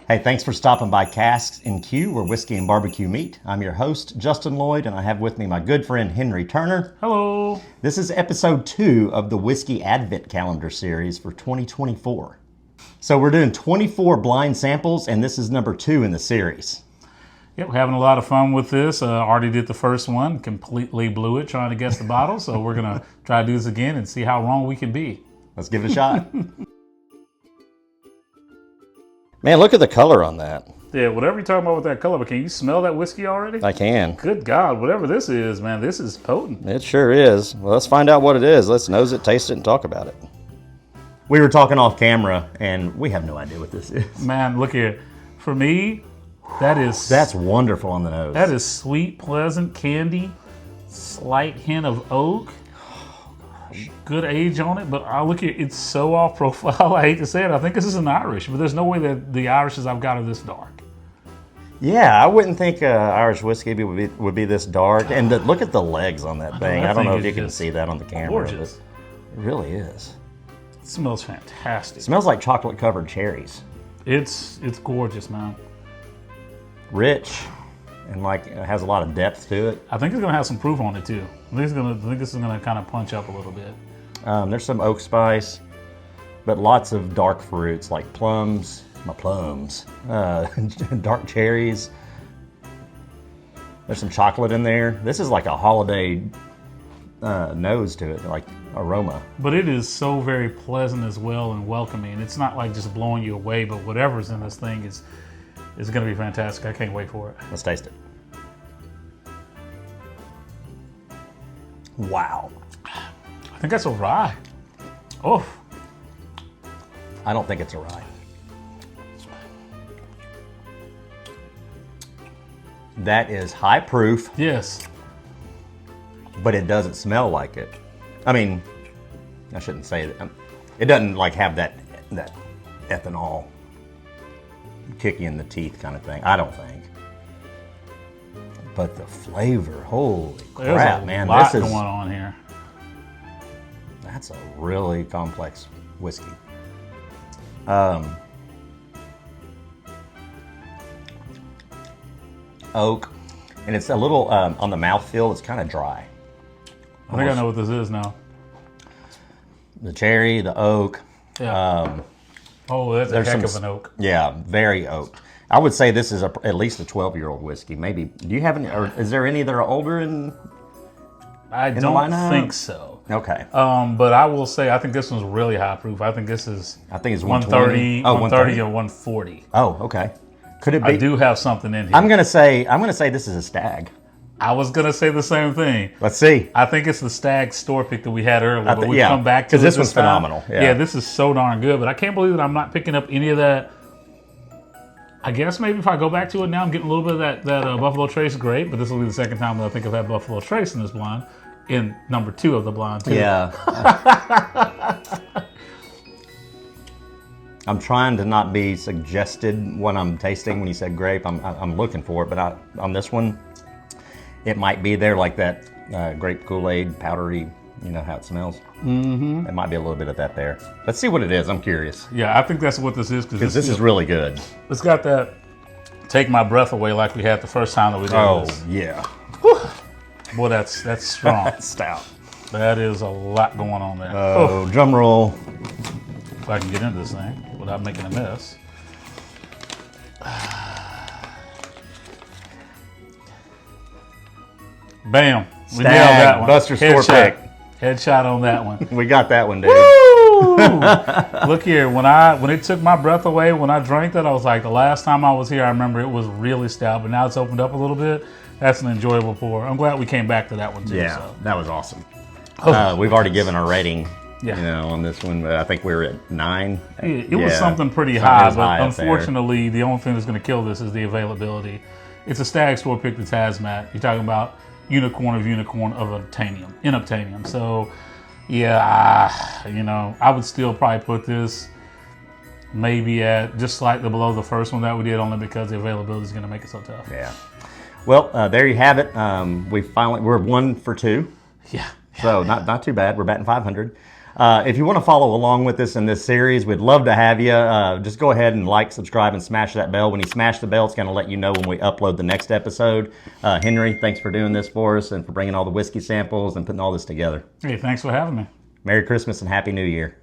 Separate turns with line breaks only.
Hey, thanks for stopping by Casks-n-Que, where whiskey and barbecue meet. I'm your host, Justin Lloyd, and I have with me my good friend, Henry Turner.
Hello.
This is episode 2 of the Whiskey Advent Calendar series for 2024. So we're doing 24 blind samples, and this is number 2 in the series.
Yep, we're having a lot of fun with this. Already did the first one, completely blew it trying to guess the bottle. So we're going to try to do this again and see how wrong we can be.
Let's give it a shot. Man, look at the color on that.
Yeah, whatever you're talking about with that color, but can you smell that whiskey already?
I can.
Good God, whatever this is, man, this is potent.
It sure is. Well, let's find out what it is. Let's nose it, taste it, and talk about it. We were talking off camera, and we have no idea what this is.
Man, look here. For me, that's
wonderful on the nose.
That is sweet, pleasant candy, slight hint of oak. Good age on it, but I look at it's so off profile. I hate to say it. I think this is an Irish, but there's no way that the Irishes I've got are this dark.
Yeah, I wouldn't think Irish whiskey would be this dark. And look at the legs on that thing. I don't know if you can see that on the camera.
Gorgeous.
But it really is.
It smells fantastic.
It smells like chocolate covered cherries.
It's gorgeous, man.
Rich. And like it has a lot of depth to it.
I think it's gonna have some proof on it too. I think this is gonna kind of punch up a little bit.
There's some oak spice, but lots of dark fruits like plums, dark cherries. There's some chocolate in there. This is like a holiday nose to it, like aroma.
But it is so very pleasant as well and welcoming. It's not like just blowing you away, but whatever's in this thing is going to be fantastic. I can't wait for it.
Let's taste it. Wow.
I think that's a rye. Oh.
I don't think it's a rye. That is high proof.
Yes.
But it doesn't smell like it. I mean, I shouldn't say that. It doesn't like have that ethanol kick you in the teeth kind of thing, I don't think. But the flavor, holy crap, man.
There's a lot going on here.
That's a really complex whiskey. Oak, and it's a little, on the mouthfeel, it's kind of dry.
I think I know what this is now.
The cherry, the oak.
Yeah. That's a heck of an oak.
Yeah, very oak. I would say this is at least a 12-year-old whiskey. Maybe. Do you have any? Or is there any that are older in?
I don't think so.
Okay.
But I will say I think this one's really high proof. I think this is.
I think it's
130. 130 or 140.
Oh, okay. Could it be?
I do have something in here.
I'm gonna say this is a Stagg.
I was gonna say the same thing.
Let's see.
I think it's the Stagg store pick that we had earlier, but we come back to
because this one's phenomenal.
Yeah, this is so darn good. But I can't believe that I'm not picking up any of that. I guess maybe if I go back to it now, I'm getting a little bit of that Buffalo Trace grape. But this will be the second time that I think I've had Buffalo Trace in this blind, in number 2 of the blind too.
Yeah. I'm trying to not be suggested when I'm tasting. When you said grape, I'm looking for it, but on this one. It might be there like that grape Kool-Aid, powdery, you know how it smells. Mm-hmm. It might be a little bit of that there. Let's see what it is. I'm curious.
Yeah, I think that's what this is.
Because this is really good.
It's got that take my breath away like we had the first time that we did this.
Oh, yeah.
Whew. Boy, that's strong.
That's stout.
That is a lot going on there.
Oh, drum roll.
If I can get into this thing without making a mess. Bam. We
Stagg,
nailed that one.
Buster store pick.
Headshot on that one.
We got that one, dude.
Woo! Look here, when it took my breath away, when I drank that, I was like, the last time I was here, I remember it was really stout, but now it's opened up a little bit. That's an enjoyable pour. I'm glad we came back to that one too.
Yeah,
so.
that was awesome. We've already given our rating. Yeah. On this one, I think we were at 9.
It was something pretty high, but unfortunately, the only thing that's going to kill this is the availability. It's a Stagg store pick that's hazmat. You're talking about unicorn of unobtainium. So, yeah, I would still probably put this maybe at just slightly below the first one that we did, only because the availability is going to make it so tough.
Yeah. Well, there you have it. We're 1 for 2.
Yeah.
So not too bad. We're batting 500. If you want to follow along with us in this series, we'd love to have you. Just go ahead and like, subscribe, and smash that bell. When you smash the bell, it's going to let you know when we upload the next episode. Henry, thanks for doing this for us and for bringing all the whiskey samples and putting all this together.
Hey, thanks for having me.
Merry Christmas and Happy New Year.